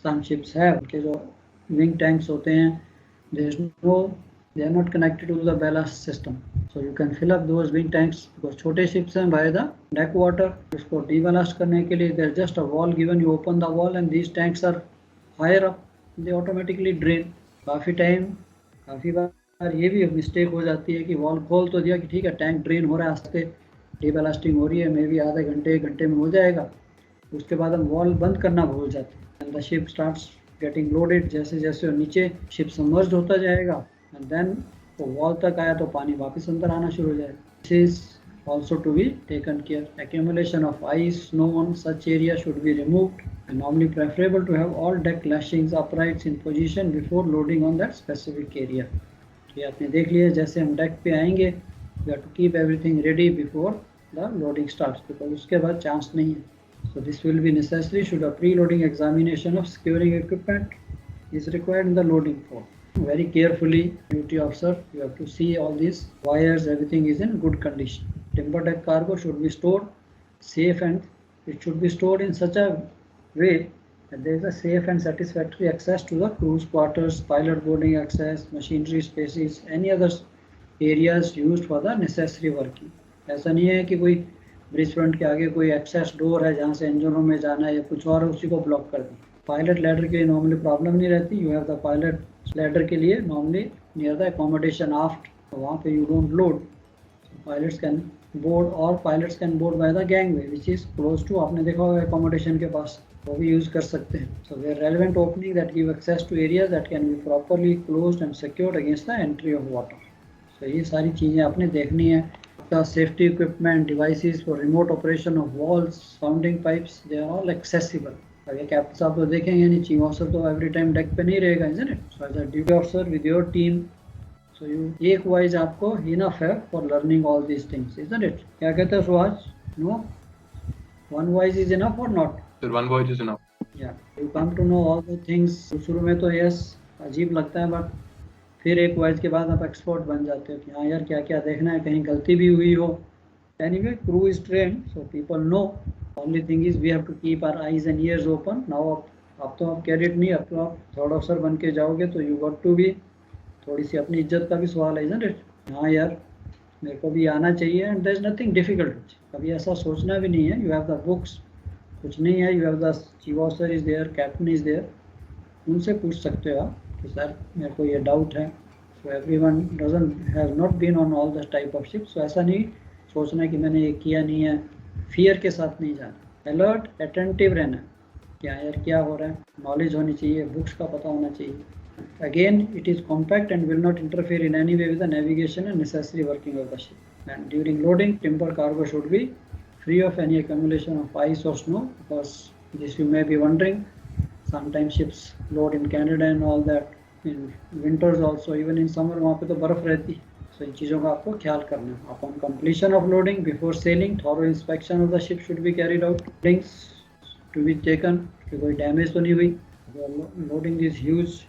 some ships have, उनके जो wing tanks होते हैं, they are not connected to the ballast system, so you can fill up those wing tanks because छोटे ships हैं by the deck water. उसको deballast करने के लिए there's just a wall given, you open the wall and these tanks are higher up, they automatically drain. काफ़ी बार ये भी mistake हो जाती है कि वॉल खोल तो दिया कि ठीक है टैंक ड्रेन हो रहा है, आस्ते डीबलास्टिंग हो रही है, मे बी आधे घंटे 1 घंटे में हो जाएगा, उसके बाद हम वॉल बंद करना भूल जाते हैं and the ship starts getting loaded. जैसे जैसे नीचे शिप सबमर्ज्ड होता जाएगा एंड देन वो वॉल तक आया तो पानी वापस अंदर आना शुरू हो जाएगा. This is also to be taken care. Accumulation of ice, snow on such area should be removed and normally preferable to have all deck lashings uprights in position before loading on that specific area. ये आपने देख लिया, जैसे हम deck पे आएंगे we have to keep everything ready before the loading starts because उसके बाद चांस नहीं है. So this will be necessary should a pre-loading examination of securing equipment is required in the loading port. Very carefully, duty officer, you have to see all these wires, everything is in good condition. Timber deck cargo should be stored safe and it should be stored in such a way that there is a safe and satisfactory access to the crew's quarters, pilot boarding access, machinery spaces, any other areas used for the necessary working. ऐसा नहीं है कि कोई bridge front के आगे कोई access door है जहाँ से इंजन रूम में जाना है या कुछ और उसी को ब्लॉक कर दें. पायलट लैडर के लिए नॉर्मली प्रॉब्लम नहीं रहती. You have the pilot ladder के लिए normally near the accommodation aft, वहाँ पे you don't load. Pilots can board और pilots can board by the gangway which is close to, आपने देखा होगा एकोमोडेशन के पास, वो भी यूज़ कर सकते हैं. So where relevant opening that give access to areas that can be properly closed and secured against the entry of water. So ये सारी चीज़ें आपने देखनी है. आपका safety equipment, devices for remote operation of valves, sounding pipes, they are all accessible. अगर captain साहब तो देखेंगे नहीं, चीफ ऑफिसर तो एवरी टाइम डेक पे नहीं रहेगा, isn't it. So as a duty officer with your team, so you एक वाइज आपको enough है for learning all these things, isn't it? क्या कहते हैं Suhas? No, one voice is enough or not? Sir, one voice is enough. Yeah, you come to know all the things. शुरू में तो yes अजीब लगता है बट फिर एक वाइज के बाद आप एक्सपर्ट बन जाते हो कि हाँ यार क्या क्या देखना है, कहीं गलती भी हुई हो. Anyway, crew is trained, so people know. Only thing is we have to keep our eyes and ears open. Now अब तो आप कैडेट नहीं, अब तो आप थर्ड ऑफिसर बन के जाओगे तो you got to be, थोड़ी सी अपनी इज्जत का भी सवाल है, isn't it? हाँ यार मेरे को भी आना चाहिए and there is nothing difficult. कभी ऐसा सोचना भी नहीं है. यू हैव द बुक्स, कुछ नहीं है. You have the chief officer is there, captain is there, उनसे पूछ सकते हो आप कि सर मेरे को ये डाउट है. So everyone doesn't have not been on all the type of ship. So ऐसा नहीं सोचना कि मैंने ये किया नहीं है, फियर के साथ नहीं जाना. अलर्ट, अटेंटिव रहना, क्या यार क्या हो रहा है, नॉलेज होनी चाहिए, बुक्स का पता होना चाहिए. Again, it is compact and will not interfere in any way with the navigation and necessary working of the ship. And during loading, timber cargo should be free of any accumulation of ice or snow, because this you may be wondering, sometimes ships load in Canada and all that, in winters also, even in summer वहाँ पे तो बर्फ रहती. So इन चीज़ों का आपको ख्याल करना है. Upon completion of loading, before sailing, thorough inspection of the ship should be carried out. Things to be taken कि कोई डैमेज तो नहीं हुई. Loading these huge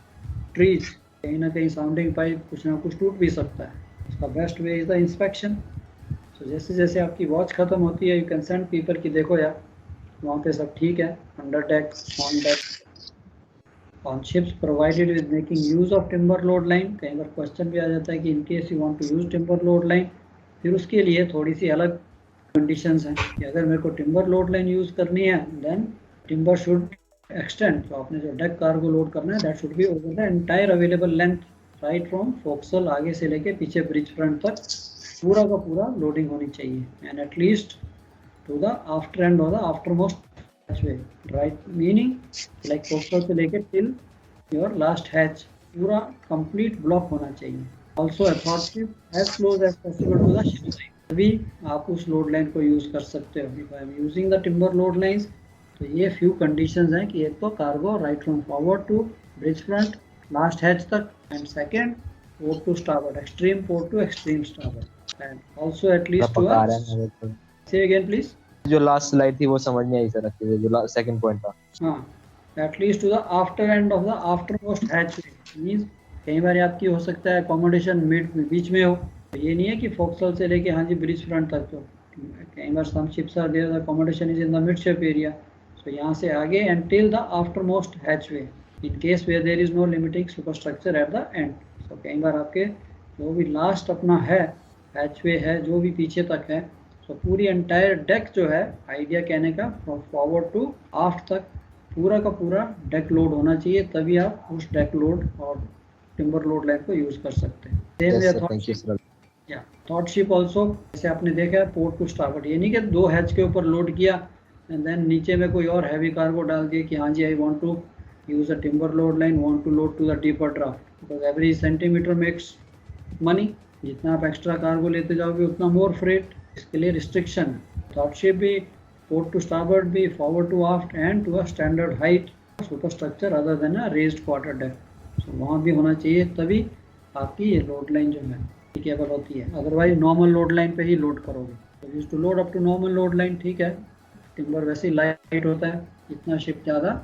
ट्रीज, कहीं ना कहीं साउंडिंग पाइप कुछ ना कुछ टूट भी सकता है. इसका best way is the inspection. So जैसे जैसे आपकी वॉच खत्म होती है, यू कैन सेंड पीपल कि देखो यार वहाँ पे सब ठीक है, under deck, on deck, on ships provided with making use of timber load line. कई बार क्वेश्चन भी आ जाता है कि in case you want to use timber load line, फिर उसके लिए थोड़ी सी अलग कंडीशंस हैं कि अगर मेरे को टिम्बर लोड लाइन यूज़ करनी है देन टिम्बर शुड एक्सटेंड. तो आपने जो डेक कार्गो लोड करना है that should be over the entire available length, right from fo'c'sle आगे से लेके पीछे ब्रिज फ्रंट तक पूरा का पूरा लोडिंग होनी चाहिए. And at least to the after end और the after most hatchway, right, meaning like fo'c'sle से लेके टिल योर लास्ट हैच पूरा कंप्लीट ब्लॉक होना चाहिए. Also authority as close as possible to the ship side, तभी आप उस लोड लाइन को यूज़ कर सकते हो. If I am using the timber load lines, तो ये फ्यू कंडीशंस हैं कि एक तो cargo right from forward to bridge front last hatch तक, and second port to starboard, extreme port to extreme starboard, and also at least to say again please. जो last slide थी वो समझ नहीं आई सर, एक्चुअली जो सेकंड पॉइंट था. हां, at least to the after end of the after most hatch. Means कई बार आपकी हो सकता है अकोमोडेशन मिड बीच में हो, तो ये नहीं है कि फोक्सल से लेके हाँ जी ब्रिज फ्रंट तक. तो कई बार some ships are there the accommodation is in the mid ship area, तो यहाँ से आगे until the outermost hatchway in case where there is no limiting superstructure at the end. तो कई बार आपके जो भी लास्ट अपना है हैचवे है जो भी पीछे तक है, तो पूरी एंटायर डेक जो है, आइडिया कहने का फॉरवर्ड टू आफ्ट तक पूरा का पूरा डेक लोड होना चाहिए, तभी आप उस डेक लोड और टिम्बर लोड लाइन को यूज कर सकते हैं। थॉट शिप ऑल्सो, जैसे आपने देखा है पोर्ट टू स्टारबोर्ड, ये नहीं कि दो हैच के ऊपर लोड किया एंड देन नीचे में कोई और हैवी कार्गो डाल दिया कि हाँ जी I want to use a timber load line, want to load to the deeper draft, because every centimetre makes money. जितना आप एक्स्ट्रा कार्गो लेते जाओगे उतना मोर फ्रेट, इसके लिए रिस्ट्रिक्शन है। थॉट शिप भी, पोर्ट टू स्टारबोर्ड भी, forward to aft end to a standard height superstructure other than a raised quarter deck, तो वहाँ भी होना चाहिए, तभी आपकी ये लोड लाइन जो है केबल होती है। अदरवाइज नॉर्मल लोड लाइन पे ही लोड करोगे। तो use to load up to normal load line, ठीक है। टिम्बर वैसे ही लाइट होता है, इतना शिप ज़्यादा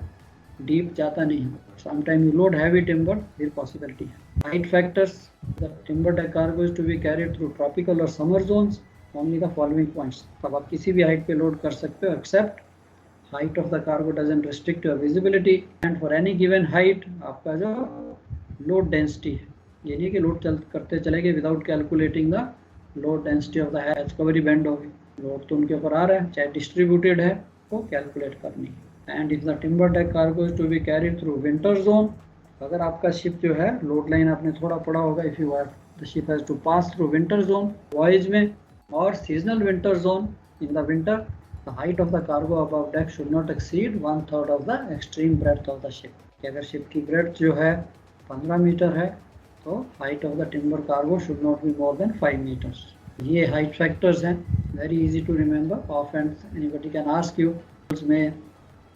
डीप जाता नहीं है। Sometime you load heavy timber, फिर पॉसिबिलिटी है। Height factors, the timber deck cargo is to be carried through tropical और summer zones only the following points. तब आप किसी भी हाइट पे लोड कर सकते हो, except height of the cargo doesn't restrict your visibility and for any given height आपका जो लोड डेंसिटी है, ये नहीं कि लोड करते चले गए without calculating the load density of the hatch, कवरी बैंड होगी, लोड तो उनके ऊपर आ रहा है, चाहे डिस्ट्रीब्यूटेड है वो कैलकुलेट करनी है। And if the timber deck cargo is to be carried through winter zone, अगर आपका शिप जो है लोड लाइन आपने थोड़ा पढ़ा होगा, if you are the ship has to pass through winter zone voyage में और seasonal winter zone in the winter, the height of the cargo above deck should not exceed 1/3 of the extreme breadth of the ship. कि अगर ship की breadth जो है 15 metre है तो height of the timber cargo should not be more than 5 metres. ये height factors हैं, very easy to remember. Off and anybody can ask you में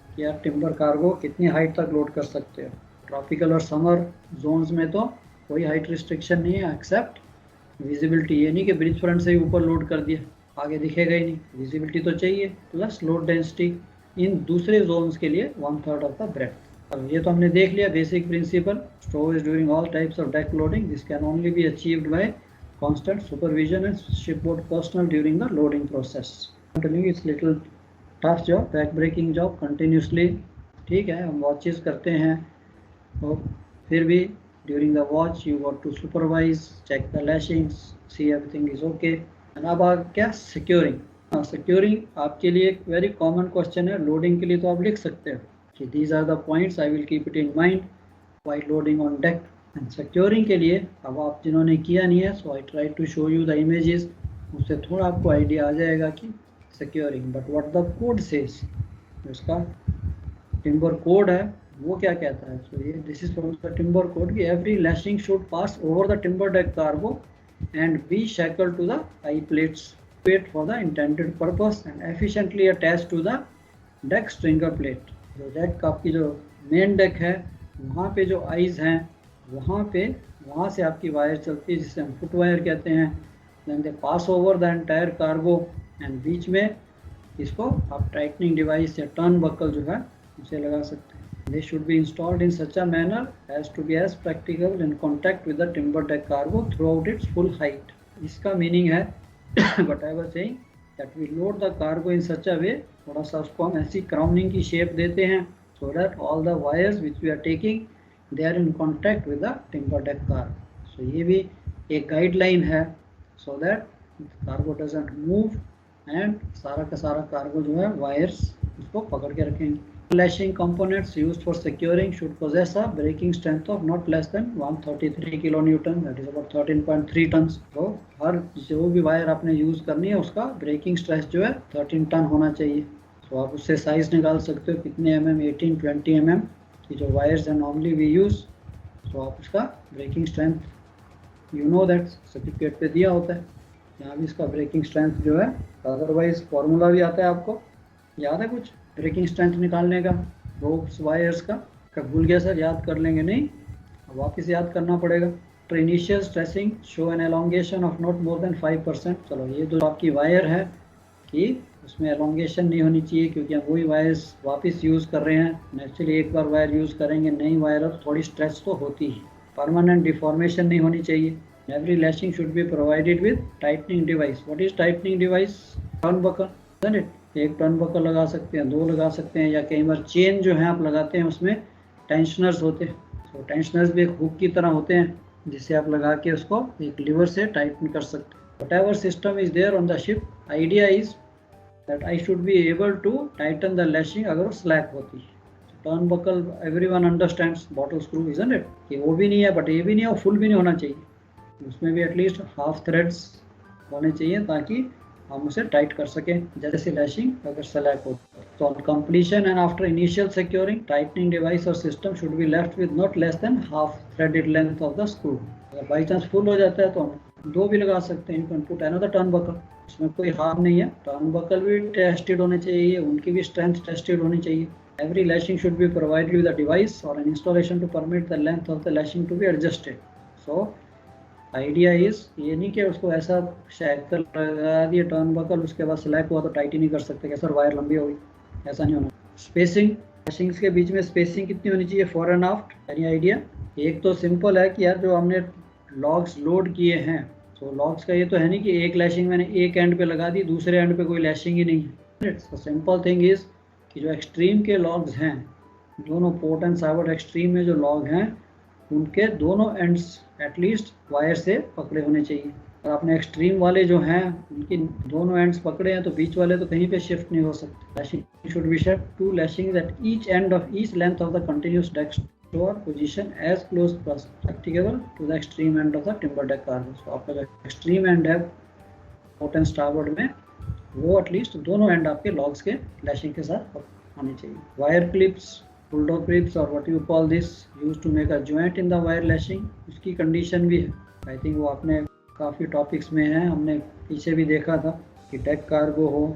कि यार टिम्बर कार्गो कितनी हाइट तक लोड कर सकते हो। ट्रॉपिकल और समर जोन्स में तो कोई हाइट रिस्ट्रिक्शन नहीं है एक्सेप्ट विजिबिलिटी। ये नहीं कि ब्रिज फ्रंट से ही ऊपर लोड कर दिया, आगे दिखेगा ही नहीं, विजिबिलिटी तो चाहिए, प्लस लोड डेंसिटी इन दूसरे जोन्स के लिए 1/3 ऑफ द ब्रेड्थ। अब ये तो हमने देख लिया basic principle. Storage during all types of deck loading, this can only be achieved by constant supervision and shipboard personnel during the loading process. It's little tough job, back breaking job continuously, ठीक है। हम watches करते हैं और फिर भी during the watch you got to supervise, check the lashings, see everything is okay. And अब आ क्या सिक्योरिंग। सिक्योरिंग आपके लिए एक वेरी कॉमन क्वेश्चन है। लोडिंग के लिए तो आप लिख सकते हो कि these are the points I will keep it in mind while loading on deck, and securing के लिए अब आप जिन्होंने किया नहीं है, so I try to show you the images, उससे थोड़ा आपको आइडिया आ जाएगा कि securing, but what the code says, उसका timber code है वो क्या कहता है। so ये this is from the timber code कि every lashing should pass over the timber deck cargo and be shackled to the eye plates for the intended purpose and efficiently attached to the deck stringer plate। जो deck का आपकी जो main deck है वहाँ पे जो eyes हैं वहाँ से आपकी वायर चलती है जिसे हम फुट वायर कहते हैं। Then they pass over the entire cargo and beach में इसको आप टाइटनिंग डिवाइस या टर्न बकल जो है उसे लगा सकते हैं। They should be installed in such a manner as to be as practical in contact with the timber deck cargo throughout its full height. इसका मीनिंग है but I was saying that we load the cargo in such a way, थोड़ा सा उसको हम ऐसी crowning की shape देते हैं so that all the wires which we are taking they are in contact with the timber deck cargo। so ये भी एक गाइडलाइन है so that cargo doesn't move and सारा का सारा कार्गो जो है वायर्स उसको पकड़ के रखेंगे। Lashing components used for securing should possess a breaking strength of not less than 133 kilonewton, that is about 13.3 tons। तो हर जो भी वायर आपने यूज करनी है उसका ब्रेकिंग स्ट्रेस जो है 13 टन होना चाहिए। तो आप उससे साइज निकाल सकते हो कितने mm, 18, 20 mm की जो वायर्स है नॉर्मली वी यूज, तो आप उसका breaking strength you know that certificate पे दिया होता है। यहाँ भी इसका ब्रेकिंग स्ट्रेंथ जो है, अदरवाइज फॉर्मूला भी आता है, आपको याद है कुछ ब्रेकिंग स्ट्रेंथ निकालने का रोप्स वायर्स का? कब भूल गया सर, याद कर लेंगे नहीं, अब वापस याद करना पड़ेगा। तो initial stressing show N elongation of not more than 5%। चलो ये तो आपकी वायर है कि उसमें एलोंगेशन नहीं होनी चाहिए क्योंकि हम वही वायर्स वापस यूज़ कर रहे हैं। नेचुरली एक बार वायर यूज़ करेंगे नई वायर अब थोड़ी स्ट्रेच तो होती है। परमानेंट डिफॉर्मेशन नहीं होनी चाहिए। Every lashing should be provided with tightening device. What is tightening device? Turn buckle, isn't it? एक टर्न बकल लगा सकते हैं, 2 लगा सकते हैं, या कई बार चेन जो है आप लगाते हैं उसमें टेंशनर्स होते हैं। तो टेंशनर्स भी एक हुक की तरह होते हैं जिसे आप लगा के उसको एक लीवर से टाइटन कर सकते हैं। Whatever system is there on the ship, idea is that I should be able to tighten the lashing अगर वो slack होती है। Turn buckle everyone understands bottle screw, isn't it? कि वो भी नहीं है बट ये भी नहीं है और फुल भी नहीं होना चाहिए, उसमें भी एटलीस्ट हाफ थ्रेड्स होने चाहिए ताकि हम उसे टाइट कर सकें जैसे लैशिंग अगर स्लैक हो। तो on completion and after initial securing, tightening device और system should be left with not less than half threaded length of the screw. अगर बाई चांस फुल हो जाता है तो हम 2 भी लगा सकते हैं, you can put another turn buckle, इसमें कोई हार्म नहीं है। टर्न बकल भी टेस्टेड होने चाहिए, उनकी भी स्ट्रेंथ टेस्टेड होनी चाहिए। Every lashing should be provided with a device or an installation to permit the length of the lashing to be adjusted. So idea is ये नहीं कि उसको ऐसा शैकल लगा दिए टर्न बकल, उसके बाद स्लैक हुआ तो टाइट ही नहीं कर सकते कि सर वायर लंबी हो गई, ऐसा नहीं होना। स्पेसिंग, लैशिंग्स के बीच में स्पेसिंग कितनी होनी चाहिए, फॉर एंड आफ्ट, एनी आइडिया? एक तो सिंपल है कि यार जो हमने लॉग्स लोड किए हैं, तो लॉग्स का ये तो है नहीं कि एक लैशिंग मैंने एक एंड पे लगा दी, दूसरे एंड पे कोई लैशिंग ही नहीं है। सिंपल थिंग इज कि जो एक्सट्रीम के लॉग्स हैं, दोनों पोर्ट एंड साइवर्ड एक्सट्रीम में जो लॉग हैं उनके दोनों एंड्स एटलीस्ट वायर से पकड़े होने चाहिए। और आपने एक्सट्रीम वाले जो हैं उनकी दोनों एंड्स पकड़े हैं तो बीच वाले तो कहीं पे शिफ्ट नहीं हो सकते। Lashing should be shift 2 lashings at each end of each length of the continuous deck store position as close practicable to the extreme end of the timber deck cargo. तो आपका जो एक्सट्रीम एंड है port and starboard में, वो at least दोनों and आपके logs के lashing के साथ होनी चाहिए। वायर क्लिप्स, बुलडॉग क्लिप्स और what you call this use to make a joint in the wire lashing, उसकी कंडीशन भी है। आई थिंक वो आपने काफ़ी टॉपिक्स में है, हमने पीछे भी देखा था कि डेक कार्गो हो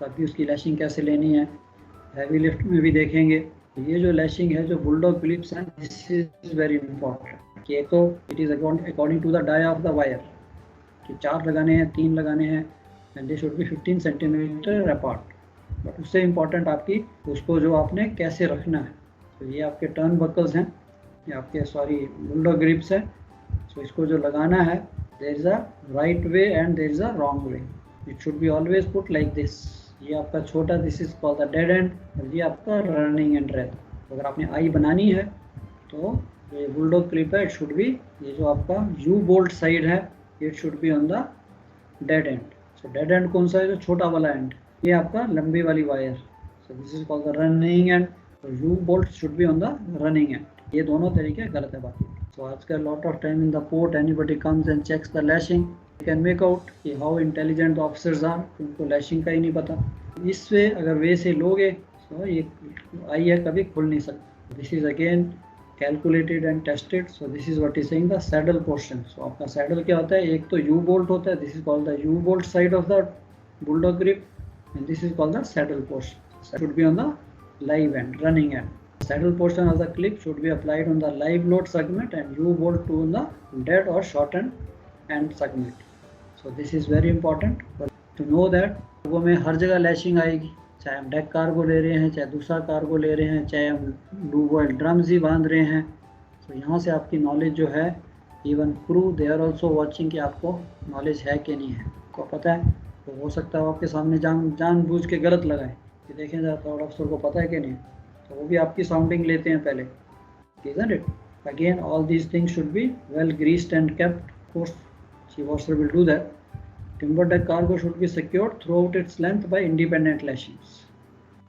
तभी उसकी लैशिंग कैसे लेनी है, हैवी लिफ्ट में भी देखेंगे। ये जो लैशिंग है, जो बुलडॉग क्लिप्स हैं, दिस इज़ वेरी इंपॉर्टेंट कि एक तो it is according to the dia of the wire कि 4 लगाने हैं, 3 लगाने हैं, and they should be 15 centimetre apart. But उससे इम्पॉर्टेंट आपकी उसको जो आपने कैसे रखना है। तो ये आपके टर्न बकल्स हैं, ये आपके बुलडॉग ग्रिप्स हैं। सो इसको जो लगाना है, there is a right way and there is a wrong way, it should be always put like this. ये आपका छोटा, this is called the dead end, और ये आपका रनिंग एंड रहता। अगर आपने आई बनानी है तो ये बुलडॉग क्लिप है, इट शुड बी, ये जो आपका यू बोल्ट साइड है, it should be on the dead and. So dead and कौन सा है, जो छोटा वाला एंड, ये आपका लंबी वाली wire. So this is called the running end, you bolt should be on the running end. ये दोनों तरीके गलत है बाकी। सो आजकल lot of time in the port anybody comes and checks the lashing, you can make out कि how intelligent the officers are, उनको lashing का ही नहीं पता। इससे अगर वे से लोगे तो ये आई है कभी खुल नहीं सकता। This is again calculated and tested. So this is what is saying the saddle portion. So आपका सैडल क्या होता है, एक तो यू बोल्ट होता है, this is called the you bolt side of the bulldog grip, and this is called the saddle portion. It should be on the live end, running end. Saddle portion of the clip should be applied on the live load segment and U-bolt to the dead or shortened end segment. So this is very important to know that cargo में हर जगह lashing आएगी, चाहे हम deck cargo ले रहे हैं, चाहे दूसरा कार्गो ले रहे हैं, चाहे हम डूबॉयल ड्रम्स ही बांध रहे हैं। तो यहाँ से आपकी नॉलेज जो है, even crew they are also watching कि आपको नॉलेज है कि नहीं है, आपको पता है। तो हो सकता है आपके सामने जानबूझ के गलत लगाए कि देखें जरा थर्ड ऑफिसर को पता है कि नहीं, तो वो भी आपकी साउंडिंग लेते हैं पहले, isn't it? Again, all these things should be well greased and kept. Of course, chief officer will do that. Timber deck cargo should be secured throughout its length by independent lashings.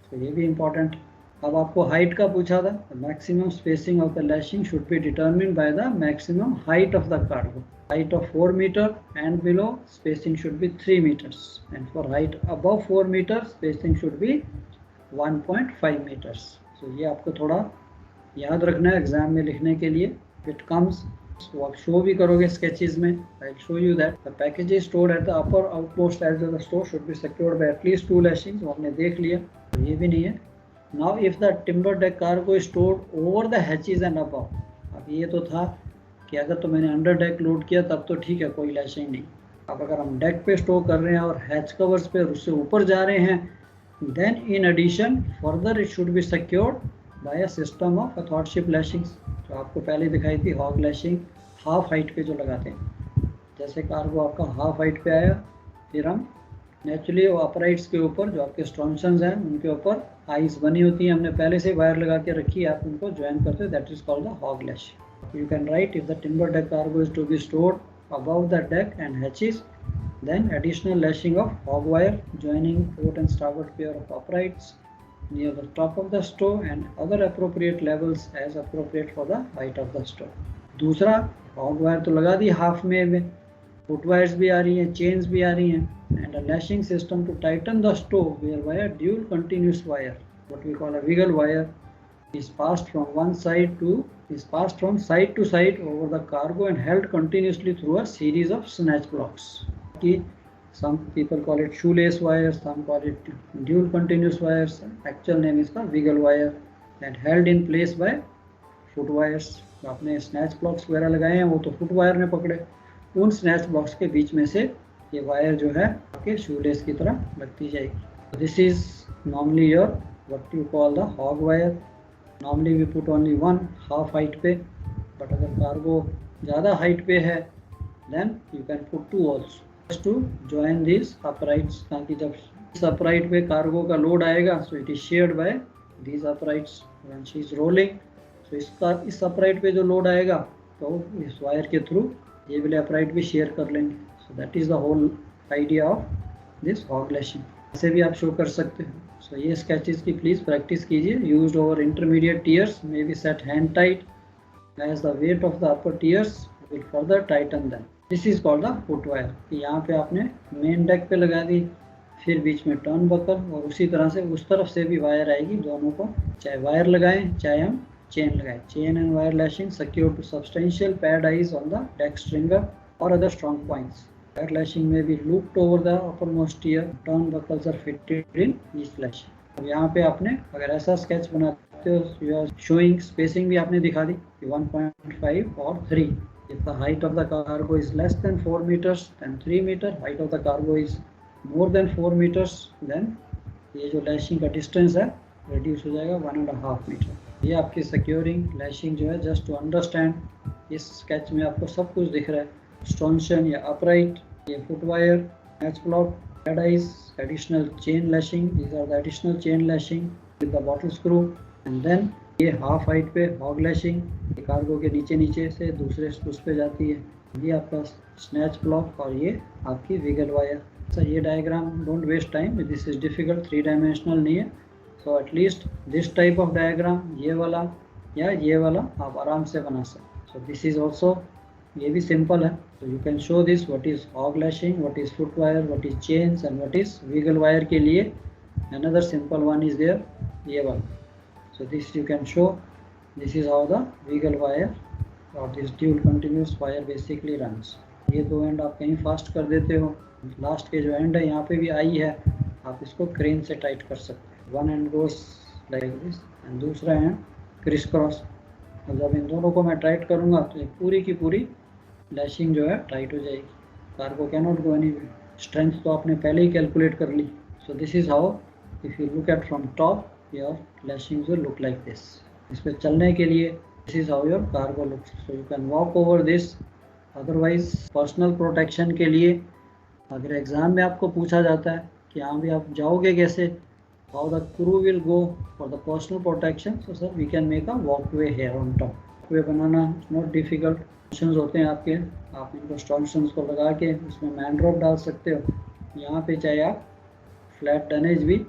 So ये भी important। अब आपको height का पूछा था, maximum spacing of the lashing should B determined by the maximum height of the cargo. Height of 4 meter and below, spacing should be 3 meters, and for height above 4 meters, spacing should be 1.5 meters. So ये आपको थोड़ा याद रखना है exam में लिखने के लिए। It comes, so आप शो भी करोगे sketches में। I'll show you that the package is stored at the upper outpost edge of the store should be secured by at least 2 lashings. वो आपने देख लिया, तो ये भी नहीं है। Now if the timber deck cargo is stored over the hatches and above, अब ये तो था कि अगर तो मैंने अंडर डेक लोड किया तब तो ठीक है, कोई लैशिंग नहीं। अब अगर हम डेक पे स्टोर कर रहे हैं और हैच कवर्स पे उससे ऊपर जा रहे हैं, then in addition further it should be secured by a system of athwartship lashings. तो आपको पहले दिखाई थी हॉग लैशिंग, हाफ हाइट पे जो लगाते हैं। जैसे कार्गो आपका हाफ हाइट पे आया, फिर हम नेचुरली वो अपराइट्स के ऊपर जो आपके स्ट्रॉन्शंस हैं उनके ऊपर आइस बनी होती हैं, हमने पहले से वायर लगा के रखी है, आप उनको ज्वाइन करते हो, that is called the hog lashing. You can write if the timber deck cargo is to be stored above the deck and hatches, then additional lashing of hog wire joining port and starboard pair of uprights near the top of the stow and other appropriate levels as appropriate for the height of the stow। दूसरा hog wire तो लगा दी half में foot wires भी आ रही हैं, chains भी आ रही हैं, and a lashing system to tighten the stow where wire dual continuous wire what we call a wiggle wire is passed from side to side over the cargo and held continuously through a series of snatch blocks। Some people call it shoelace wire, some call it dual continuous wires, actual name is called wiggle wire and held in place by foot wires। तो आपने snatch blocks वगैरह लगाए हैं वो तो foot wire ने पकड़े, उन snatch blocks के बीच में से ये वायर जो है आपके shoelace की तरह लगती जाएगी। This is normally your what you call the hog wire। Normally we put only one half height पे, but अगर कार्गो ज़्यादा हाइट पे है then you can put two also just to join these uprights, ताकि जब इस upright पे cargo का लोड आएगा so it is shared by these uprights when she is rolling। so इस upright पे जो लोड आएगा तो इस वायर के थ्रू ये वाले upright भी शेयर कर लेंगे। so that is the whole idea of this hog lashing। ऐसे भी आप शो कर सकते हो। so ये sketches की प्लीज़ प्रैक्टिस कीजिए। used over intermediate tiers may be set hand tight as the weight of the upper tiers will further tighten them। this is called the foot wire। यहाँ पे आपने main deck पे लगा दी, फिर बीच में turn buckle और उसी तरह से उस तरफ से भी वायर आएगी, दोनों को चाहे वायर लगाएं चाहे हम चेन लगाएं। Chain and wire lashing secure to substantial pad eyes on the deck stringer or other strong points। Wire lashing may be looped over the uppermost tier। turn buckles are fitted in each lashing। अब यहाँ पे आपने अगर ऐसा sketch बनाते हो, you are showing spacing भी आपने दिखा दी 1.5 और 3। if the height of the cargo is less than 4 meters then 3 meter, height of the cargo is more than 4 meters then ये जो लैशिंग का डिस्टेंस है रिड्यूस हो जाएगा 1.5 मीटर। ये आपकी सिक्योरिंग लैशिंग जो है, जस्ट टू अंडरस्टैंड इस स्केच में आपको सब कुछ दिख रहा है। स्ट्रॉन्शन या अपराइट, ये foot wire, snatch block, head eyes, additional chain lashing, these are the additional chain lashing with the bottle screw and then ये हाफ हाइट पे हॉग लैशिंग, ये कार्गो के नीचे से दूसरे उस पे जाती है। ये आपका स्नैच ब्लॉक और ये आपकी विगल वायर। सर ये diagram don't waste time, this is difficult, 3 dimensional नहीं है। So at least this type of diagram, ये वाला या ये वाला आप आराम से बना सकते। सो दिस इज ऑल्सो, ये भी सिंपल है। तो you can show this what is hog lashing, what is foot wire, what is chains and what is wiggle wire के लिए another simple one is there, ये वाला। So this you can show, this is how the wiggle wire or this dual continuous wire basically runs। ये दो and आप कहीं fast कर देते हो, लास्ट के जो एंड है यहाँ पे भी आई है, आप इसको क्रेन से टाइट कर सकते हैं। One and goes like this and दूसरा है क्रिस क्रॉस। और जब इन दोनों को मैं टाइट करूँगा तो पूरी की पूरी लैशिंग जो है टाइट हो जाएगी। Cargo can not go anywhere. Strength तो आपने पहले ही कैलकुलेट कर ली। So this is how, if you look at from top your lashings will look like this। इस पे चलने के लिए this is how your cargo looks। so you can walk over this। otherwise personal protection के लिए अगर exam में आपको पूछा जाता है कि हाँ भी आप जाओगे कैसे, how the crew will go for the personal protection, so sir we can make a walkway here on top। walkway banana not difficult। स्ट्रॉन्शंस होते हैं आपके, आप इनको स्ट्रॉन्शंस को लगा के उसमें मैन ड्रॉप डाल सकते हो। यहाँ पे चाहे आप फ्लैट डनेज भी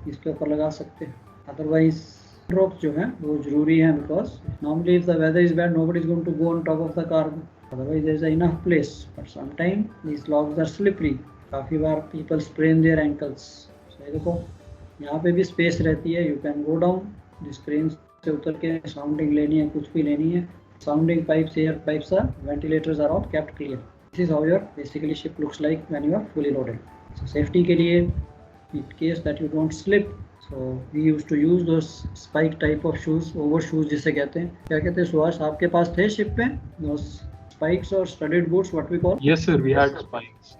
इसके ऊपर लगा सकते हैं। अदरवाइज ड्रॉप जो है वो जरूरी है, because normally if the weather is bad nobody is going to go on top of the cargo, otherwise there is enough place, but some time these logs are slippery. काफ़ी बार people sprain their ankles. सही देखो यहाँ पे भी space रहती है, you can go down जिस क्रेन से उतर के साउंडिंग लेनी है, कुछ भी लेनी है। Sounding pipes, air pipes are, ventilators are all kept clear. This is how your basically ship looks like when you are fully loaded. So safety के लिए in case that you don't slip, so we used to use those spike type of shoes, over shoes जिसे कहते हैं। क्या कहते हैं सुभाष, आपके पास थे शिप पे those spikes और studded boots, what we call? Yes sir, we had spikes।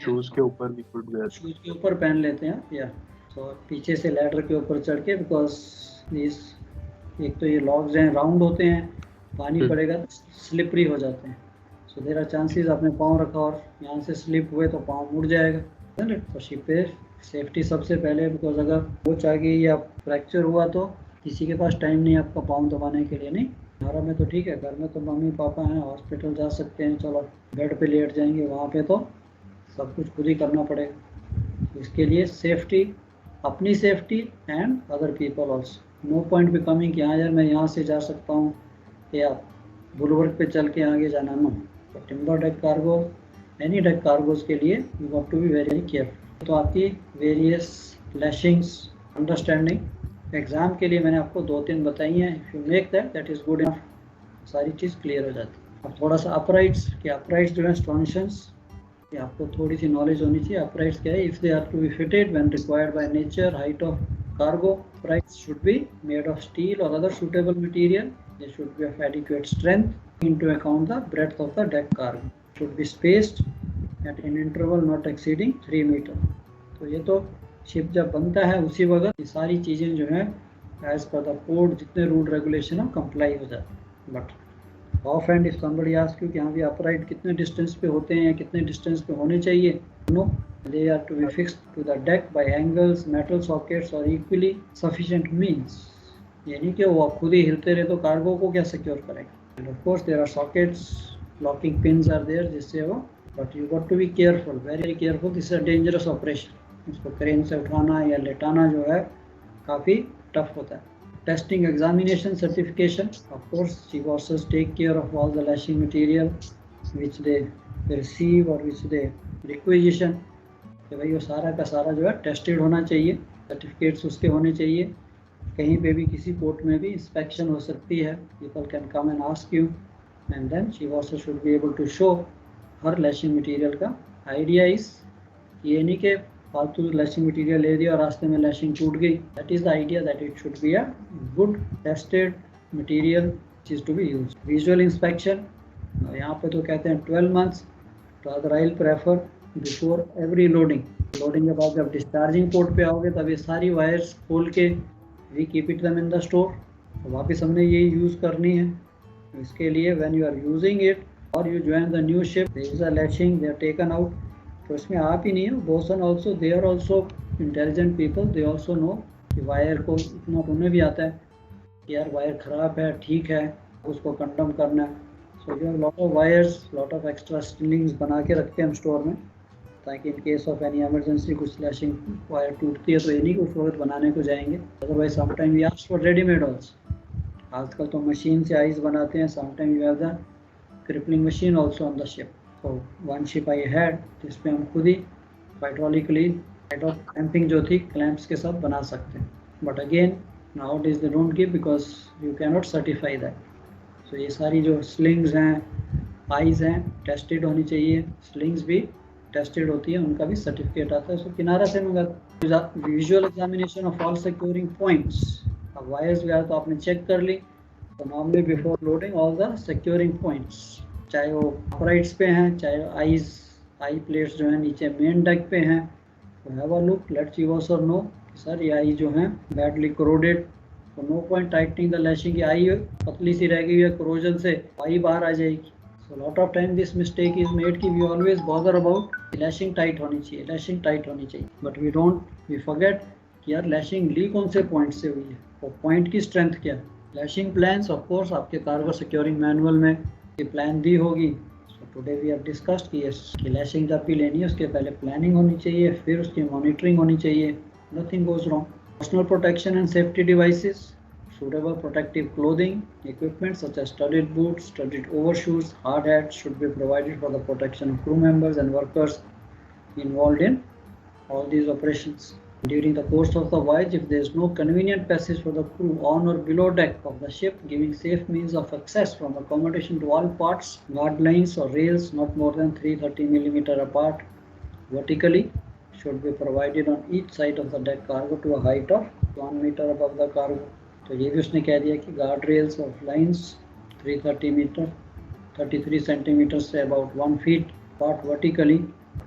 shoes के ऊपर we could wear। shoes के ऊपर पहन लेते हैं या so पीछे से लैडर के ऊपर चढ़ के, because these एक तो ये लॉग्स हैं राउंड होते हैं, पानी पड़ेगा तो स्लिपरी हो जाते हैं। so there are chances आपने पाँव रखा और यहाँ से स्लिप हुए तो पाँव मुड़ जाएगा। तो शिप पे सेफ्टी सबसे पहले, बिकॉज अगर कोच आ गई या फ्रैक्चर हुआ तो किसी के पास टाइम नहीं आपका पाँव दबाने के लिए। नहीं, हमारा में तो ठीक है, घर में तो मम्मी पापा हैं, हॉस्पिटल जा सकते हैं, चलो बेड पे लेट जाएंगे, वहाँ पे तो सब कुछ खुद ही करना पड़ेगा। इसके लिए सेफ्टी, अपनी safety and other people also. No point becoming कि हाँ यार मैं यहाँ से जा सकता हूँ या बुलवर्क पे चल के आगे जाना। नो, तो timber deck cargo, any deck cargoes के लिए you have to be very careful. तो आपकी वेरियस लैशिंग्स अंडरस्टैंडिंग एग्जाम के लिए मैंने आपको 2-3 बताई हैं। If you make that is good enough, सारी चीज़ क्लियर हो जाती है। अब थोड़ा सा अपराइट्स, कि अपराइट्स जो है स्टॉनिशंस, ये आपको थोड़ी सी नॉलेज होनी चाहिए। अपराइट्स क्या है? If they are to be fitted when required by nature, height of cargo, uprights should be made of steel और other suitable material. They should be of adequate strength into account the breadth of the deck cargo. Should be spaced at an interval not exceeding 3 meter. तो ये तो ship जब बनता है उसी वक्त ये सारी चीज़ें जो है एज पर द कोड जितने रूल रेगुलेशन है कंप्लाई हो जाते हैं। But of and if somebody ask you कि हाँ भी अपराइट कितने डिस्टेंस पे होते हैं या कितने डिस्टेंस पे होने चाहिए, no, they are to be fixed to the deck by angles, metal sockets or equally sufficient means. यानी कि वो खुद ही हिलते रहे तो कार्गो को क्या सिक्योर करेगा। And of course there are sockets, locking pins are there जिससे वो, but you got to be careful, very careful. This is a dangerous operation. इसको क्रेन से उठाना या लेटाना जो है काफ़ी टफ होता है। Testing, examination, certification, of course chief officers take care of all the lashing material which they receive और विच दे रिक्विजिशन, कि भाई वो सारा का सारा जो है टेस्टेड होना चाहिए, सर्टिफिकेट्स उसके होने चाहिए। कहीं पे भी किसी पोर्ट में भी इंस्पेक्शन हो सकती है, people can come and ask you, and then chief officer should be able to show her lashing material का। आइडिया इज ये नहीं कि फालतू लैशिंग मटेरियल ले दिया और रास्ते में लैशिंग टूट गई। That is the idea, that it should be a good tested material चीज to be use. Visual inspection, यहाँ पे तो कहते हैं 12 months, तो अगर I prefer before every loading के बाद जब डिस्चार्जिंग पोर्ट पे आओगे तब ये सारी वायर्स खोल के वी कीप इट दम इन द स्टोर। तो वापस हमने ये यूज़ करनी है। इसके लिए when you are using it और you join the new ship, there is a lashing, they are taken out. तो इसमें आप ही नहीं है, bosun also, they are also intelligent people, they also know कि वायर को इतना उन्हें भी आता है कि यार वायर ख़राब है, ठीक है, उसको कंडम करना है। So you have lot of wires, lot of extra स्टिलिंग्स बना के रखते हैं हम स्टोर में, ताकि in case of any emergency कुछ लैशिंग वायर टूटती है तो ये नहीं कि उस वक्त बनाने को जाएंगे। Otherwise sometime we ask for readymade also. आजकल तो मशीन से आइस बनाते हैं, sometime you have the crippling machine also on the ship. तो वन शिप आई हैड जिस पे हम खुद ही हाइड्रोलिकली क्लैंपिंग जो थी क्लैंप्स के साथ बना सकते हैं। But again now is they don't give because you can not certify that. So ये सारी जो स्लिंग्स हैं, आइज हैं, टेस्टेड होनी चाहिए। स्लिंग्स भी टेस्टेड होती है, उनका भी सर्टिफिकेट आता है। सो किनारा से मंगाते। Visual examination of all securing points. अब वायर्स वगैरह तो आपने चेक कर ली, तो normally before loading all the securing points, चाहे वो अपराइट्स पे हैं, चाहे आई प्लेट्स जो है नीचे मेन डेक पे हैं, तो have a look, let chief officer know कि सर ये आई जो है बैडली कोरोडेड, तो no point tightening the lashing. की आई पतली सी रह गई है कोरोजन से, आई बाहर आ जाएगी। So lot of time this mistake is made कि we always bother about lashing tight होनी चाहिए, lashing tight होनी चाहिए, but we forget कि यार lashing ली कौन से पॉइंट से हुई है और पॉइंट की स्ट्रेंथ क्या है। लैशिंग प्लान्स ऑफ कोर्स आपके कार्गो सिक्योरिंग मैनुअल में ये प्लान दी होगी। So today we have discussed कि यस कि लैशिंग जब भी लेनी है उसके पहले प्लानिंग होनी चाहिए, फिर उसकी मॉनिटरिंग होनी चाहिए। Nothing goes wrong. Personal protection and safety devices, suitable protective clothing, equipment such as studded boots, studded overshoes, hard hats should be provided for the protection of crew members and workers involved in all these operations. During the course of the voyage, if there is no convenient passage for the crew on or below deck of the ship, giving safe means of access from accommodation to all parts, guard lines or rails not more than 330 mm apart vertically should be provided on each side of the deck cargo to a height of 1 meter above the cargo. तो ये भी उसने कह दिया कि guard rails और lines 330 metre 33 centimetre से about 1 feet part vertically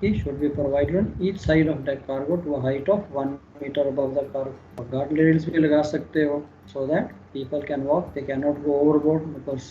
ही should be provided on each side of the cargo to a height of 1 metre above the cargo. और गार्ड रेल्स भी लगा सकते हो so that people can walk, they can not go overboard, because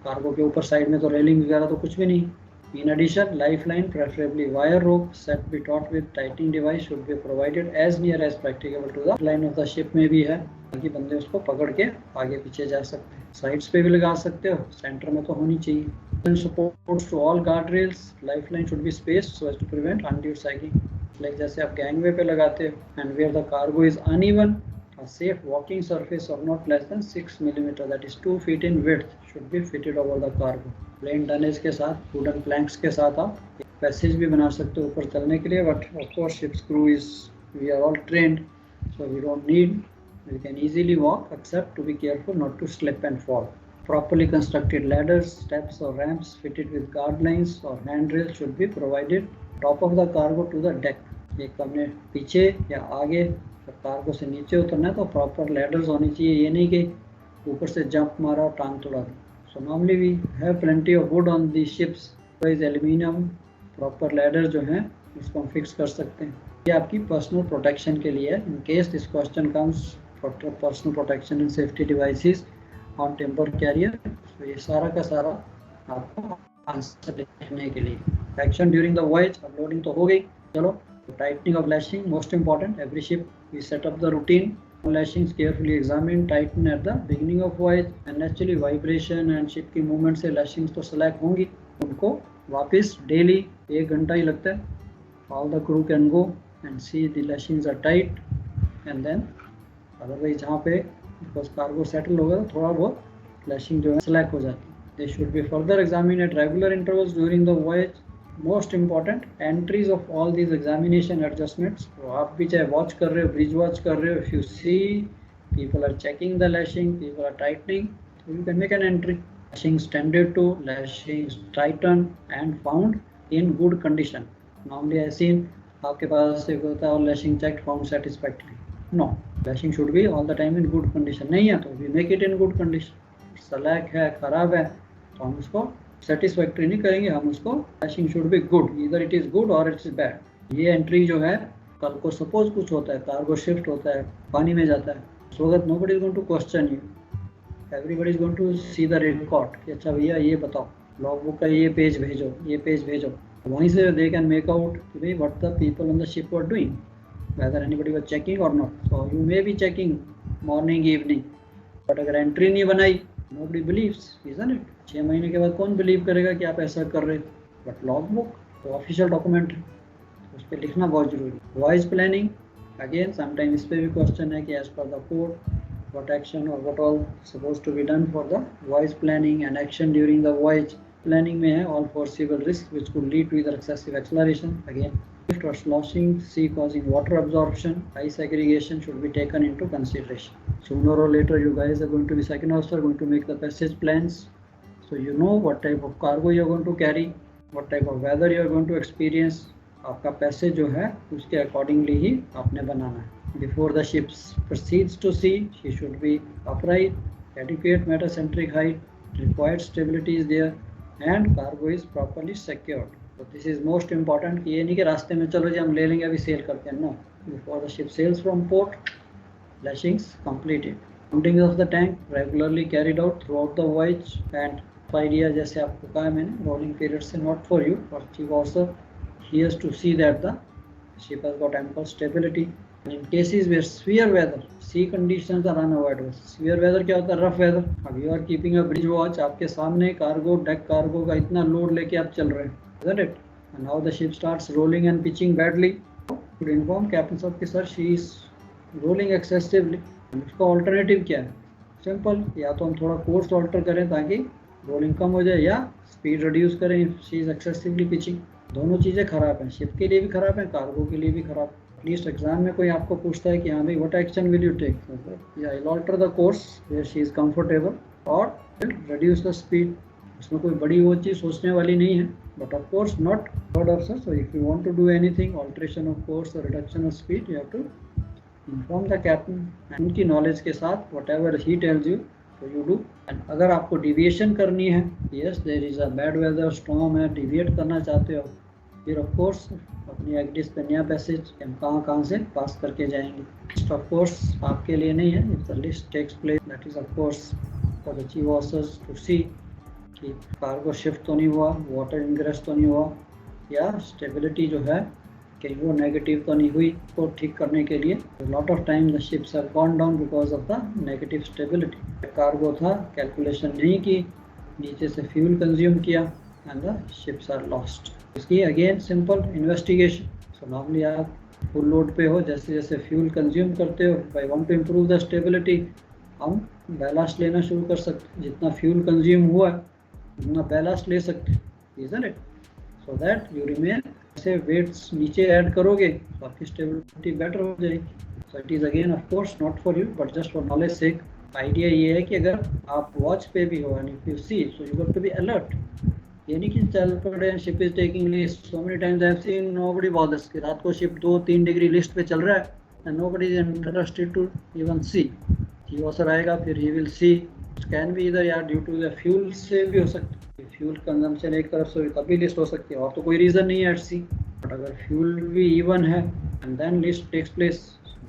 cargo के ऊपर side में तो railing वगैरह तो कुछ भी नहीं, In addition, lifeline, preferably wire rope set be taut with tightening device should be provided as near as practicable to the line of the ship में भी है ताकि बंदे उसको पकड़ के आगे पीछे जा सकते हैं। साइड्स पे भी लगा सकते हो, सेंटर में तो होनी चाहिए। Supports to all guardrails, lifeline should be spaced so as to prevent undue sagging. Like जैसे आप गैंगवे पे लगाते हो and where the cargo is uneven, a safe walking surface of not less than 6 mm, that is 2 feet in width, should be fitted over the cargo. Plain dunnage के साथ wooden planks के साथ आप passage भी बना सकते हो ऊपर चलने के लिए, but of course ship's crew is we are all trained so we don't need, we can easily walk except to be careful not to slip and fall. Properly constructed ladders, steps or ramps fitted with guard lines or handrails should be provided top of the cargo to the deck. एक हमने पीछे या आगे cargo से नीचे उतरना है तो प्रॉपर लैडर्स होनी चाहिए, ये नहीं कि ऊपर से जंप मारा और टांग तोड़ा दी. So normally we have plenty of wood on these ships. Otherwise aluminium proper ladder जो है उसको हम फिक्स कर सकते हैं. ये आपकी पर्सनल प्रोटेक्शन के लिए है. In case this question comes for personal protection and safety devices on timber carrier, तो ये सारा का सारा आपको आंसर लिखने के लिए. Action during the voyage, uploading तो हो गई. चलो, tightening of lashing most important. Every ship we set up the routine. Lashings carefully examined, tighten at the beginning of voyage, and naturally vibration and ship की movement से lashings तो select होंगी, उनको वापस daily 1 घंटा ही लगता है. All the crew can go and see the lashings are tight, and then otherwise जहाँ पे because cargo settle होगा तो थोड़ा बहुत lashing जो है select हो जाती है. They should be further examined at regular intervals during the voyage. Most important, entries of all these examination adjustments. तो आप भी चाहे वॉच कर रहे हो, ब्रिज वॉच कर रहे हो, if you see people are checking the lashing, people are tightening, so you can make an entry. Lashings tended to, lashings tightened and found in good condition. Normally I seen आपके पास एक होता है और lashing checked found satisfactory. No, lashing should be all the time in good condition. नहीं है तो we make it in good condition. slack है, खराब है तो हम उसको सेटिस्फैक्ट्री नहीं करेंगे, हम उसको lashing should be good, either it is good और इट इज बैड. ये एंट्री जो है कल को सपोज कुछ होता है, कार्गो शिफ्ट होता है, पानी में जाता है, उस वक्त nobody is going to question you, everybody is going to see the record कि अच्छा भैया ये बताओ, लॉग बुक का ये पेज भेजो, ये पेज भेजो. वहीं से दे कैन मेक आउट कि भाई what the people on the ship were doing, whether anybody was checking और नॉट. So you may be checking morning evening, but अगर एंट्री नहीं बनाई nobody believes, isn't it? 6 महीने के बाद कौन बिलीव करेगा कि आप ऐसा कर रहे हो. बट लॉग बुक तो ऑफिशियल डॉक्यूमेंट है, उस पर लिखना बहुत जरूरी. वॉइस प्लानिंग अगेन समटाइम इस पे भी क्वेश्चन है कि as per the code what action और what all suppose to be done for the voyage planning and action during the voyage. Planning में है all foreseeable risk which could lead to either excessive acceleration, again lift or sloshing, sea causing water absorption, ice aggregation should be taken into consideration. Sooner or later you guys are going to be second officer, going to make the passage plans, so you know what type of cargo you are going to carry, what type of weather you are going to experience. आपका passage जो है उसके accordingly ही आपने बनाना है. Before the ship proceeds to sea, she should be upright, adequate metacentric height, required stability is there, and cargo is properly secured. So this is most important कि ये नहीं कि रास्ते में चलो जी हम ले लेंगे अभी सेल करते हैं. No, before the ship sails from port, lashings completed. Counting of the tank regularly carried out throughout the voyage, and idea जैसे आपको कहा मैंने rolling period से not for you, for chief officer, he has to see that the ship has got ample stability. In cases where severe weather, sea conditions are unavoidable. Severe weather क्या होता है? rough weather. अब you are keeping a bridge watch, आपके सामने cargo deck cargo का इतना load लेके आप चल रहे हैं, isn't it? And now the ship starts rolling and pitching badly. To inform captain साहब कि sir she is rolling excessively. उसका ऑल्टरनेटिव क्या है? सिंपल, या तो हम थोड़ा कोर्स ऑल्टर करें ताकि रोलिंग कम हो जाए, या स्पीड रिड्यूस करें if she is excessively pitching. दोनों चीज़ें खराब हैं, शिप के लिए भी खराब है, कार्गो के लिए भी खराब. एटलीस्ट एग्जाम में कोई आपको पूछता है कि हाँ भाई what action will you take, या I alter the course where she is comfortable और रिड्यूस द स्पीड. उसमें कोई बड़ी वो चीज़ सोचने वाली नहीं है, but of course not third officer. So if you want to do anything, alteration of course or reduction of speed, you have to inform the captain and उनकी knowledge के साथ whatever he tells you, so you do. And अगर आपको deviation करनी है, yes there is a bad weather, storm है, deviate करना चाहते हो, फिर of course अपनी एग्डिस पे नया पैसेज हम कहाँ से पास करके जाएंगे. Of course आपके लिए नहीं है, if the list takes place, that is of course for the chief officers to see कि कार्गो शिफ्ट तो नहीं हुआ, वाटर इंग्रेस तो नहीं हुआ, या स्टेबिलिटी जो है कहीं वो नेगेटिव तो नहीं हुई। को ठीक करने के लिए lot of time the ships have gone down because of the negative stability. Cargo था, कैलकुलेशन नहीं की, नीचे से फ्यूल कंज्यूम किया and the ships are lost. इसकी again simple investigation. So normally आप फुल लोड पे हो, जैसे जैसे फ्यूल कंज्यूम करते हो, by want to improve the stability हम बैलास्ट लेना शुरू कर सकते। जितना फ्यूल कंज्यूम हुआ उतना बैलास्ट ले सकते, isn't it? So that you remain. ऐसे वेट्स नीचे ऐड करोगे तो आपकी स्टेबिलिटी बेटर हो जाएगी। So it is again of course not for you but just for knowledge sake. Idea ये है कि अगर आप वॉच पे भी हो and if you see so you have to be alert. ये नहीं कि चल पड़े and ship is taking list. So many times I have seen nobody bothers कि रात को शिप 2-3 डिग्री लिस्ट पे चल रहा है and nobody is interested to even see. जीओसर आएगा फिर he will see. Can be इधर यार ड्यू टू द फ्यूल से भी हो सकता है, फ्यूल कंजम्पशन एक तरफ से तभी लिस्ट हो सकती है और तो कोई रीज़न नहीं है एट सी। बट अगर फ्यूल भी इवन है and then list takes place,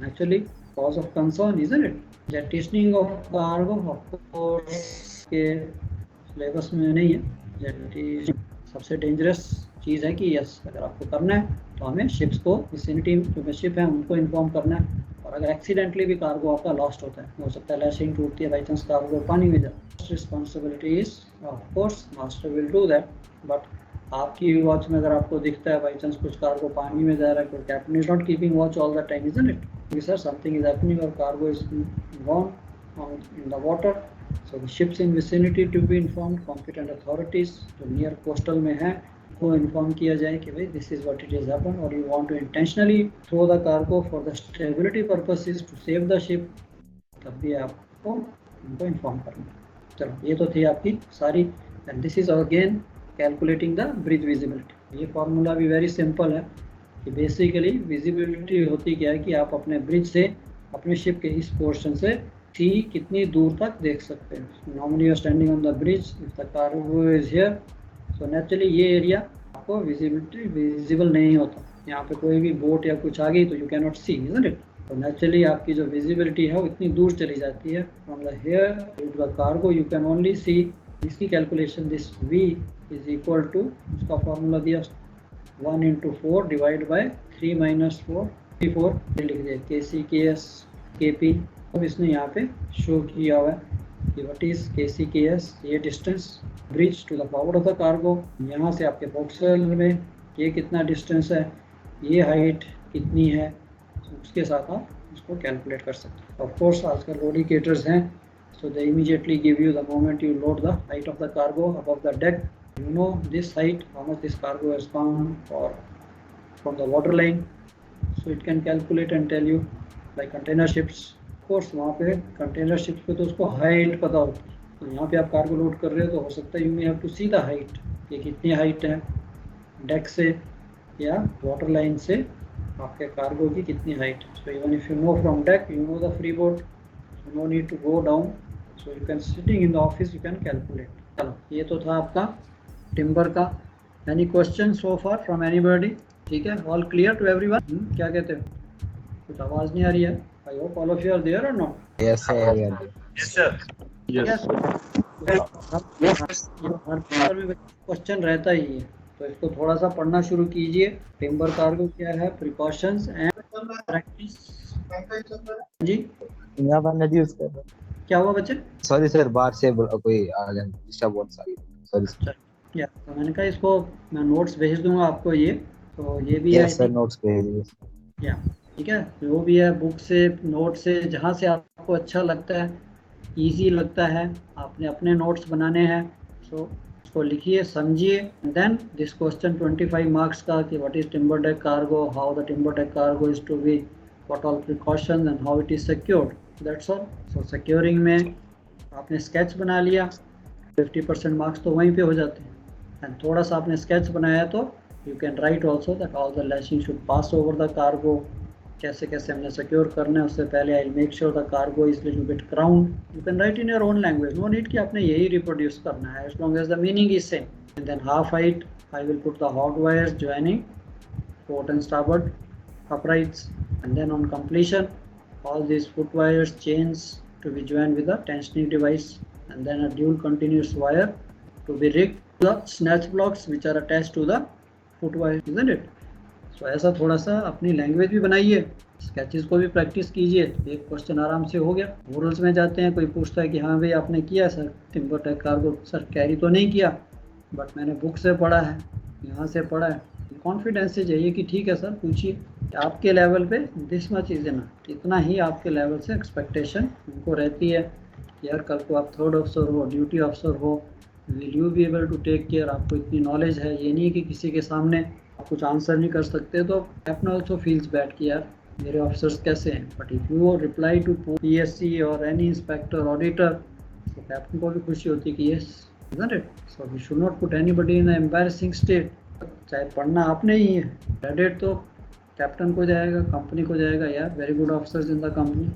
naturally cause of concern isn't it? Jettisoning of cargo of course के सिलेबस में नहीं है। जेटिशनिंग सबसे डेंजरस चीज़ है कि यस अगर आपको करना है तो हमें शिप्स को विसिनिटी जो में शिप है उनको इन्फॉर्म करना है। और अगर एक्सीडेंटली भी कार्गो आपका लॉस्ट होता है, हो सकता है लैशिंग टूटती है, बाई चांस कार्गो पानी में जाए, responsibility is of course master will do that. But आपकी वॉच में अगर आपको दिखता है बाई चांस कुछ कार्गो पानी में जा रहा है, captain is not keeping watch all the time isn't it? Sir something is happening और cargo is gone in the water, so the ships in vicinity to be informed, competent authorities जो near coastal में है वो inform किया जाए कि भाई this is what it is happened or you want to intentionally throw the cargo for the stability purposes to save the ship, तब भी आपको उनको inform करना। चलो ये तो थी आपकी सारी। and this is again calculating the bridge visibility। ये फार्मूला भी वेरी सिंपल है कि बेसिकली विजिबिलिटी होती क्या है कि आप अपने ब्रिज से अपने शिप के इस पोर्शन से सी कितनी दूर तक देख सकते हैं। Normally you are standing on the bridge, if the cargo is here, so naturally ये एरिया आपको विजिबल नहीं होता। यहाँ पे कोई भी बोट या कुछ आ गई तो you can not see, isn't it? तो नेचुरली आपकी जो विजिबिलिटी है वो इतनी दूर चली जाती है from the here to the cargo, you can only see. इसकी calculation this v is equal to, उसका फॉर्मूला दिया 1 × 4 डिवाइड बाय 3 - 4 4 लिख दिया KC KS KP। अब इसने यहाँ पे शो किया हुआ है कि व्हाट इज KC KS, ये distance bridge to the forward of the cargo. यहाँ से आपके बॉक्सल में ये कितना डिस्टेंस है, ये हाइट कितनी है, उसके साथ आप उसको कैलकुलेट कर सकते हैं। ऑफ कोर्स आजकल लोडिकेटर्स हैं, so they immediately give you the moment you load the height of the cargo above the deck, you know this height, how much this cargo has gone or from the water line, so it can calculate and tell you। like container ships, of course वहाँ पे container ships पे तो उसको height पता होती है, तो यहाँ पे आप कार्गो लोड कर रहे हो तो हो सकता है you may have to see the height, ये कितनी हाइट है डेक से या वाटर लाइन से आपके कार्गो की कितनी हाइट है। so even if you know from deck, you know the freeboard, so no need to go down, so you can sitting in the office you can calculate। चलो ये तो था आपका टिम्बर का। Any question so far from anybody? ठीक है, all clear to everyone? क्या कहते हो? कुछ आवाज नहीं आ रही है? I hope all of you are there और not? Yes, sir. Yes, sir. Yes. हर पेपर में क्वेश्चन रहता ही है, तो इसको थोड़ा सा पढ़ना शुरू कीजिए। टिम्बर कार्गो क्या है, प्रिकॉशंस एंड प्रैक्टिस। जी यहाँ पर नदी यूज कर रहा हूँ। क्या हुआ बच्चे? सॉरी सर, बाहर से कोई आ गया, डिस्टर्ब हो रहा है, सॉरी सर। या तो मैंने कहा इसको मैं नोट्स भेज दूंगा आपको, ये तो ये भी है सर, नोट्स भेज दीजिए। या ठीक है, जो भी है बुक से नोट से जहाँ से आपको अच्छा लगता है, इजी लगता है, आपने अपने नोट्स बनाने हैं, सो उसको लिखिए, समझिए। देन दिस क्वेश्चन 25 मार्क्स का कि what is timber deck cargo, how the timber deck cargo is to be, what all precautions and how it is secured, that's all. So securing में आपने स्केच बना लिया, 50% मार्क्स तो वहीं पे हो जाते हैं। एंड थोड़ा सा आपने स्केच बनाया तो you can write also that all the lashing should pass over the cargo, कैसे कैसे हमने सिक्योर करना है उससे पहले। I make sure the cargo is little bit crowned, you can write in your own language, no need कि आपने यही रिप्रोड्यूस करना है, as long as the meaning is same. And then half height I will put the hog wires joining port and starboard uprights, and then on completion all these foot wires chains to be joined with a tensioning device, and then a dual continuous wire to be rigged to the snatch blocks which are attached to the footway, isn't it? So ऐसा थोड़ा सा अपनी language भी बनाइए, sketches को भी practice कीजिए, एक क्वेश्चन आराम से हो गया। ओरल्स में जाते हैं, कोई पूछता है कि हाँ भाई आपने किया sir timber truck cargo, sir carry तो नहीं किया बट मैंने बुक से पढ़ा है, यहाँ से पढ़ा है। कॉन्फिडेंस से चाहिए कि ठीक है सर पूछिए, आपके लेवल पे दिस मच इज इनफ, इतना ही आपके लेवल से एक्सपेक्टेशन उनको रहती है कि यार कल को आप थर्ड ऑफिसर हो, ड्यूटी ऑफिसर हो, will you be able to take care, आपको इतनी नॉलेज है। ये नहीं कि किसी के सामने आप कुछ आंसर नहीं कर सकते तो कैप्टन ऑल्सो फील्स बैड कि यार मेरे ऑफिसर्स कैसे हैं। But if you reply to PSC और एनी इंस्पेक्टर ऑडिटर, तो कैप्टन को भी खुशी होती है कि yes, isn't it? So we should not put anybody in an embarrassing state. चाहे पढ़ना आपने ही है, क्रेडिट तो कैप्टन को जाएगा, कंपनी को जाएगा, यार very good officers in the company,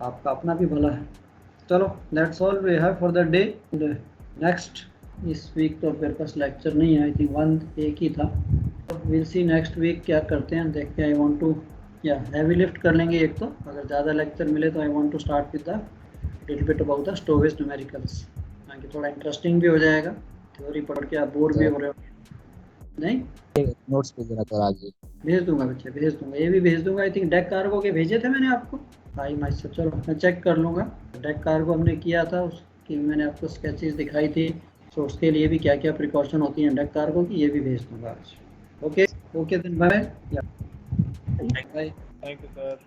आपका अपना भी भला है। चलो that's all we have for the day. Next इस वीक तो मेरे पास लेक्चर नहीं है, आई थिंक एक ही था। विल सी नेक्स्ट वीक क्या करते हैं, देखते हैं। आई वांट टू या हैवी लिफ्ट कर लेंगे एक तो, अगर ज़्यादा लेक्चर मिले तो I want to start with the little bit about the stowage numericals, ताकि थोड़ा इंटरेस्टिंग भी हो जाएगा। थ्योरी पढ़ के आप बोर भी हो रहे हो नहीं, नोट्स भेज देना सर आज। भेज दूंगा बच्चे, भेज दूंगा, ये भी भेज दूंगा। आई थिंक डेक कार्गो के भेजे थे मैंने आपको, भाई माई से, चलो मैं चेक कर लूँगा। डेक कार्गो हमने किया था, उसकी मैंने आपको स्केचेस दिखाई थी, तो उसके लिए भी क्या क्या प्रिकॉशन होती हैं डेक कार्गो की, ये भी भेज दूंगा आज। ओके ओके, दिन bye bye. Thank you sir.